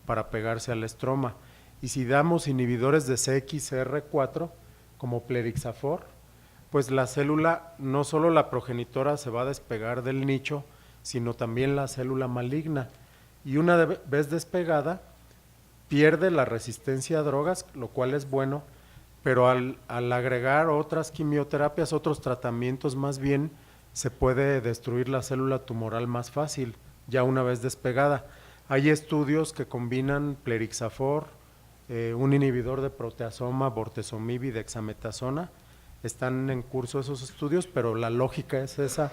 para pegarse al estroma. Y si damos inhibidores de CXCR4, como plerixafor, pues la célula, no solo la progenitora se va a despegar del nicho, sino también la célula maligna. Y una vez despegada, pierde la resistencia a drogas, lo cual es bueno, pero al agregar otras quimioterapias, otros tratamientos más bien, se puede destruir la célula tumoral más fácil, ya una vez despegada. Hay estudios que combinan plerixafor, un inhibidor de proteasoma, bortezomib y dexametasona. Están en curso esos estudios, pero la lógica es esa,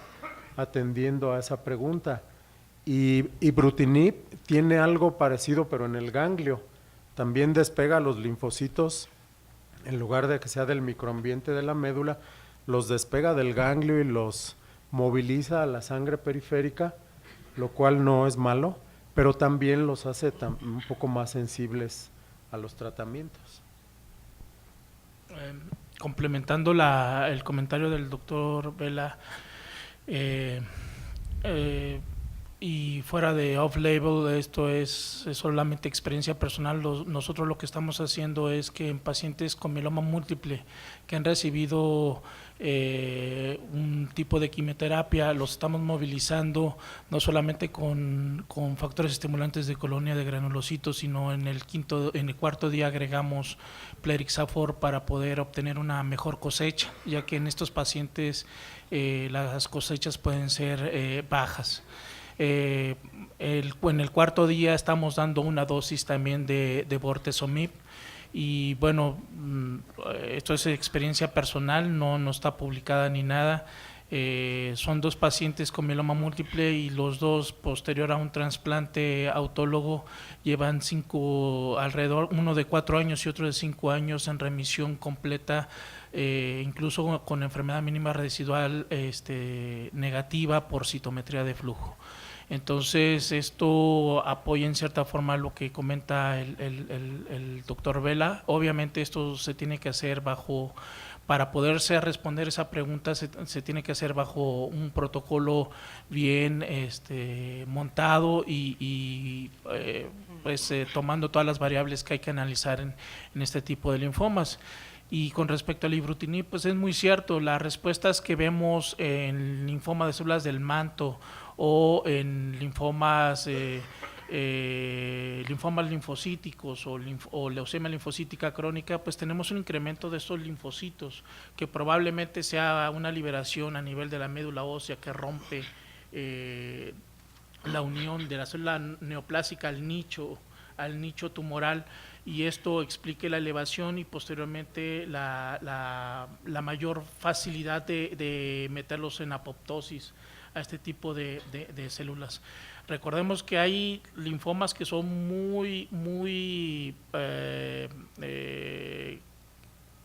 atendiendo a esa pregunta. Y Ibrutinib tiene algo parecido, pero en el ganglio. También despega los linfocitos, en lugar de que sea del microambiente de la médula, los despega del ganglio y los moviliza a la sangre periférica, lo cual no es malo, pero también los hace un poco más sensibles a los tratamientos. Complementando el comentario del doctor Vela, eh, y fuera de off-label, esto es solamente experiencia personal. Nosotros lo que estamos haciendo es que en pacientes con mieloma múltiple que han recibido un tipo de quimioterapia, los estamos movilizando no solamente con factores estimulantes de colonia de granulocitos, sino en el cuarto día agregamos plerixafor para poder obtener una mejor cosecha, ya que en estos pacientes las cosechas pueden ser bajas. En el cuarto día estamos dando una dosis también de bortezomib, y bueno, esto es experiencia personal, no está publicada ni nada. Son dos pacientes con mieloma múltiple y los dos, posterior a un trasplante autólogo, llevan alrededor, uno de 4 años y otro de 5 años en remisión completa, incluso con enfermedad mínima residual negativa por citometría de flujo. Entonces, esto apoya en cierta forma lo que comenta el doctor Vela. Obviamente esto se tiene que hacer para poderse responder esa pregunta, se tiene que hacer bajo un protocolo bien montado y tomando todas las variables que hay que analizar en este tipo de linfomas. Y con respecto al ibrutinib, pues es muy cierto, las respuestas que vemos en linfoma de células del manto o en linfomas linfocíticos o leucemia linfocítica crónica, pues tenemos un incremento de estos linfocitos, que probablemente sea una liberación a nivel de la médula ósea que rompe la unión de la célula neoplásica al nicho tumoral, y esto explique la elevación y posteriormente la mayor facilidad de meterlos en apoptosis a este tipo de células. Recordemos que hay linfomas que son muy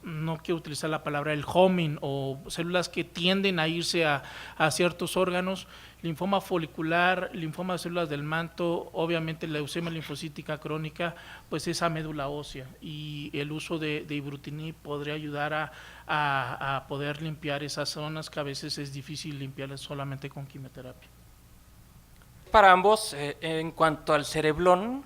no quiero utilizar la palabra el homing, o células que tienden a irse a ciertos órganos. Linfoma folicular, linfoma de células del manto, obviamente leucemia linfocítica crónica, pues esa médula ósea, y el uso de ibrutinib podría ayudar a poder limpiar esas zonas que a veces es difícil limpiarlas solamente con quimioterapia. Para ambos, en cuanto al cereblón,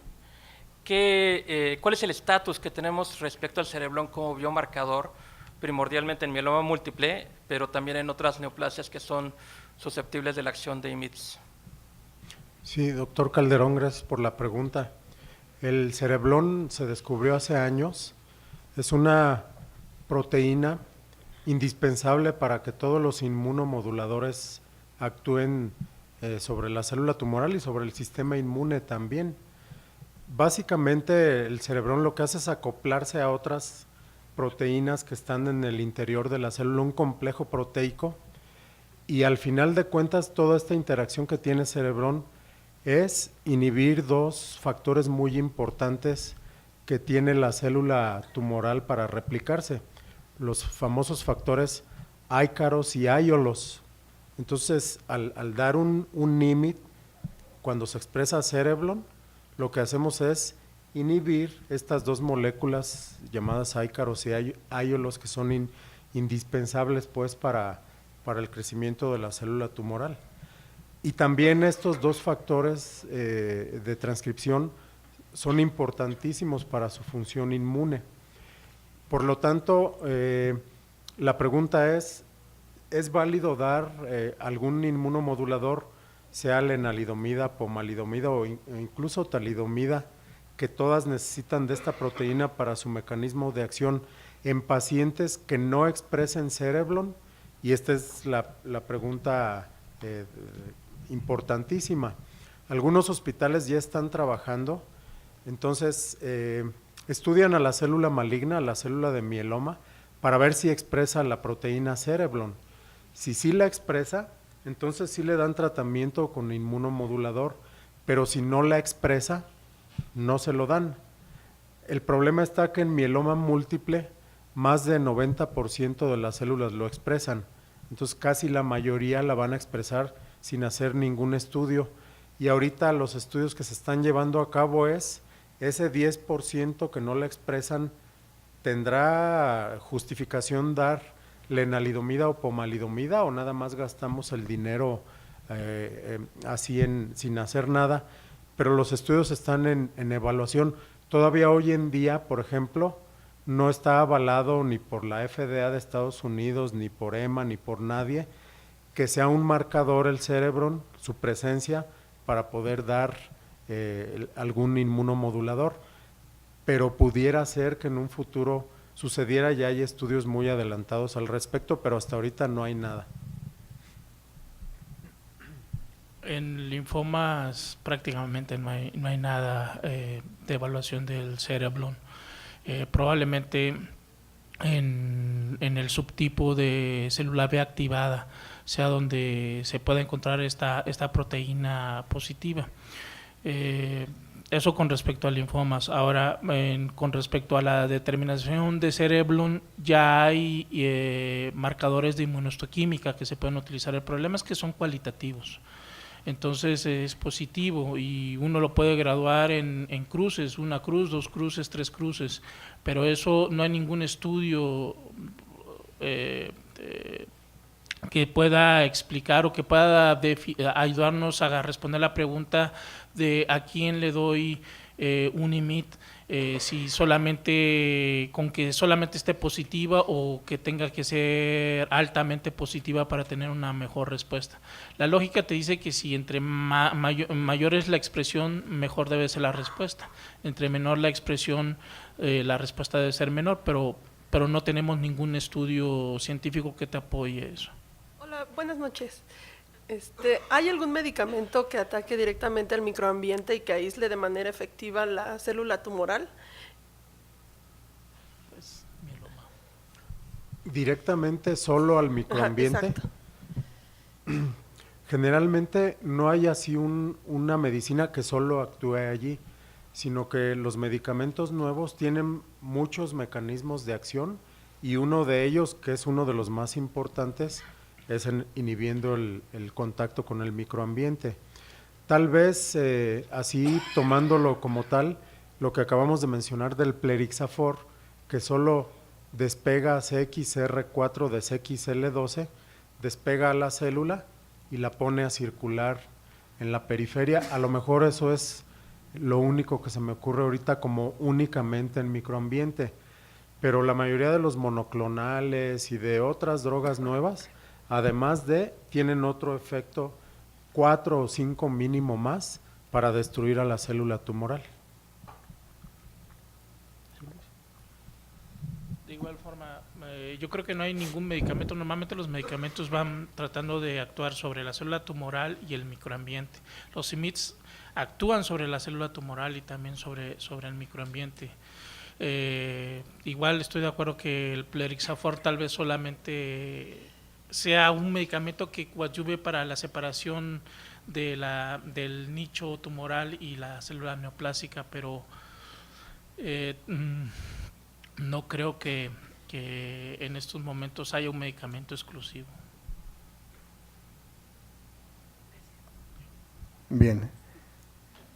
¿cuál es el estatus que tenemos respecto al cereblón como biomarcador, primordialmente en mieloma múltiple, pero también en otras neoplasias que son susceptibles de la acción de IMiDs? Sí, doctor Calderón, gracias por la pregunta. El cereblón se descubrió hace años, es una proteína indispensable para que todos los inmunomoduladores actúen sobre la célula tumoral y sobre el sistema inmune también. Básicamente el cerebrón lo que hace es acoplarse a otras proteínas que están en el interior de la célula, un complejo proteico, y al final de cuentas toda esta interacción que tiene el cerebrón es inhibir dos factores muy importantes que tiene la célula tumoral para replicarse, los famosos factores Ícaros y Aiolos. Entonces, al dar un IMiD, cuando se expresa cereblón, lo que hacemos es inhibir estas dos moléculas llamadas Ícaros y Aiolos, que son indispensables pues para el crecimiento de la célula tumoral. Y también estos dos factores de transcripción son importantísimos para su función inmune. Por lo tanto, la pregunta ¿es válido dar algún inmunomodulador, sea lenalidomida, pomalidomida o incluso talidomida, que todas necesitan de esta proteína para su mecanismo de acción en pacientes que no expresen cereblon? Y esta es la pregunta importantísima. Algunos hospitales ya están trabajando, entonces estudian a la célula maligna, a la célula de mieloma, para ver si expresa la proteína cereblon. Si sí la expresa, entonces sí le dan tratamiento con inmunomodulador, pero si no la expresa, no se lo dan. El problema está que en mieloma múltiple, más de 90% de las células lo expresan, entonces casi la mayoría la van a expresar sin hacer ningún estudio. Y ahorita los estudios que se están llevando a cabo es ese 10% que no la expresan, ¿tendrá justificación dar lenalidomida o pomalidomida o nada más gastamos el dinero así sin hacer nada? Pero los estudios están en evaluación. Todavía hoy en día, por ejemplo, no está avalado ni por la FDA de Estados Unidos, ni por EMA, ni por nadie, que sea un marcador el cereblon, su presencia, para poder dar algún inmunomodulador. Pero pudiera ser que en un futuro sucediera, ya hay estudios muy adelantados al respecto, pero hasta ahorita no hay nada. En linfomas prácticamente no hay nada de evaluación del cereblon. Probablemente en el subtipo de célula B activada sea donde se pueda encontrar esta proteína positiva. Eso con respecto a linfomas. Ahora, con respecto a la determinación de cereblon, ya hay marcadores de inmunohistoquímica que se pueden utilizar. El problema es que son cualitativos. Entonces es positivo y uno lo puede graduar en cruces, 1 cruz, 2 cruces, 3 cruces, pero eso no hay ningún estudio que pueda explicar o que pueda ayudarnos a responder la pregunta de a quién le doy un IMiD, si solamente con que solamente esté positiva o que tenga que ser altamente positiva para tener una mejor respuesta. La lógica te dice que si entre mayor es la expresión, mejor debe ser la respuesta. Entre menor la expresión, la respuesta debe ser menor, pero no tenemos ningún estudio científico que te apoye eso. Hola, buenas noches. ¿Hay algún medicamento que ataque directamente al microambiente y que aísle de manera efectiva la célula tumoral? Pues, mieloma. ¿Directamente solo al microambiente? Ajá, exacto. Generalmente no hay así una medicina que solo actúe allí, sino que los medicamentos nuevos tienen muchos mecanismos de acción y uno de ellos, que es uno de los más importantes, es inhibiendo el contacto con el microambiente. Tal vez así tomándolo como tal, lo que acabamos de mencionar del plerixafor, que solo despega CXR4 de CXL12, despega a la célula y la pone a circular en la periferia. A lo mejor eso es lo único que se me ocurre ahorita como únicamente en microambiente, pero la mayoría de los monoclonales y de otras drogas nuevas, además tienen otro efecto, 4 o 5 mínimo más, para destruir a la célula tumoral. De igual forma, yo creo que no hay ningún medicamento. Normalmente los medicamentos van tratando de actuar sobre la célula tumoral y el microambiente. Los IMiDs actúan sobre la célula tumoral y también sobre el microambiente. Igual estoy de acuerdo que el plerixafor tal vez solamente sea un medicamento que coadyuve para la separación del nicho tumoral y la célula neoplásica, pero no creo que en estos momentos haya un medicamento exclusivo. Bien,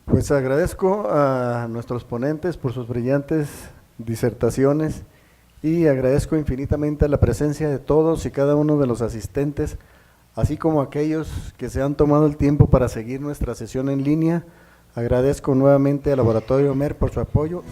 pues agradezco a nuestros ponentes por sus brillantes disertaciones y agradezco infinitamente la presencia de todos y cada uno de los asistentes, así como aquellos que se han tomado el tiempo para seguir nuestra sesión en línea Agradezco nuevamente al Laboratorio MER por su apoyo